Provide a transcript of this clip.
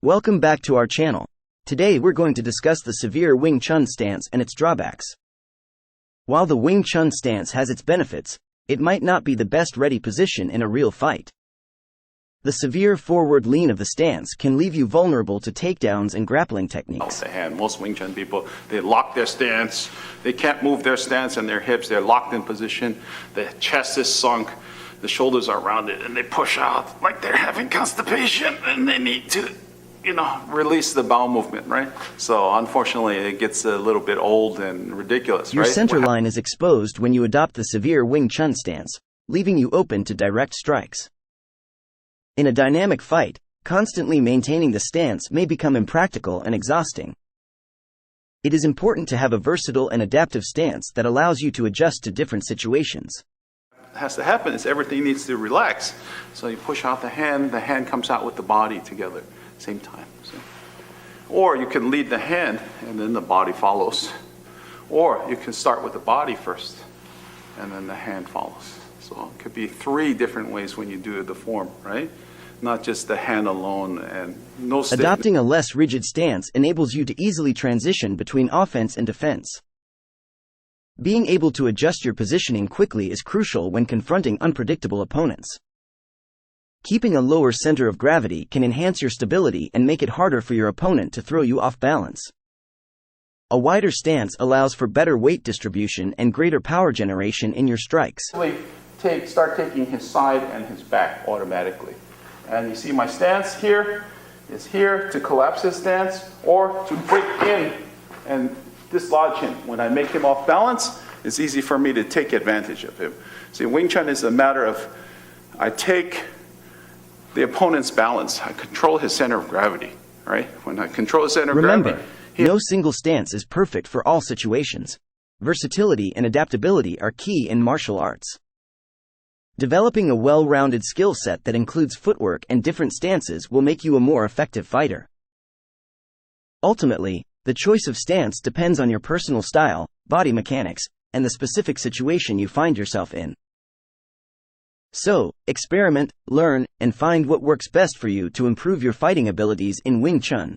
Welcome back to our channel. Today we're going to discuss the severe Wing Chun stance and its drawbacks. While the Wing Chun stance has its benefits, it might not be the best ready position in a real fight. The severe forward lean of the stance can leave you vulnerable to takedowns and grappling techniques. The hand. Most Wing Chun people, they lock their stance. They can't move their stance and their hips. They're locked in position. The chest is sunk. The shoulders are rounded, and they push out like they're having constipation, and they need to release the bowel movement, right? So unfortunately, it gets a little bit old and ridiculous, Your right? center line is exposed when you adopt the severe Wing Chun stance, leaving you open to direct strikes. In a dynamic fight, constantly maintaining the stance may become impractical and exhausting. It is important to have a versatile and adaptive stance that allows you to adjust to different situations. What has to happen is everything needs to relax. So you push out the hand comes out with the body together. Same time. See? Or you can lead the hand and then the body follows. Or you can start with the body first and then the hand follows. So it could be 3 different ways when you do the form, right? Not just the hand alone and no stiffness. Adopting a less rigid stance enables you to easily transition between offense and defense. Being able to adjust your positioning quickly is crucial when confronting unpredictable opponents. Keeping a lower center of gravity can enhance your stability and make it harder for your opponent to throw you off balance. A wider stance allows for better weight distribution and greater power generation in your strikes. Start taking his side and his back automatically. And you see my stance here is here to collapse his stance or to break in and dislodge him. When I make him off balance, it's easy for me to take advantage of him. See, Wing Chun is a matter of I take the opponent's balance. I control his center of gravity, right? When I control his center of gravity. Remember, no single stance is perfect for all situations. Versatility and adaptability are key in martial arts. Developing a well-rounded skill set that includes footwork and different stances will make you a more effective fighter. Ultimately, the choice of stance depends on your personal style, body mechanics, and the specific situation you find yourself in. So, experiment, learn, and find what works best for you to improve your fighting abilities in Wing Chun.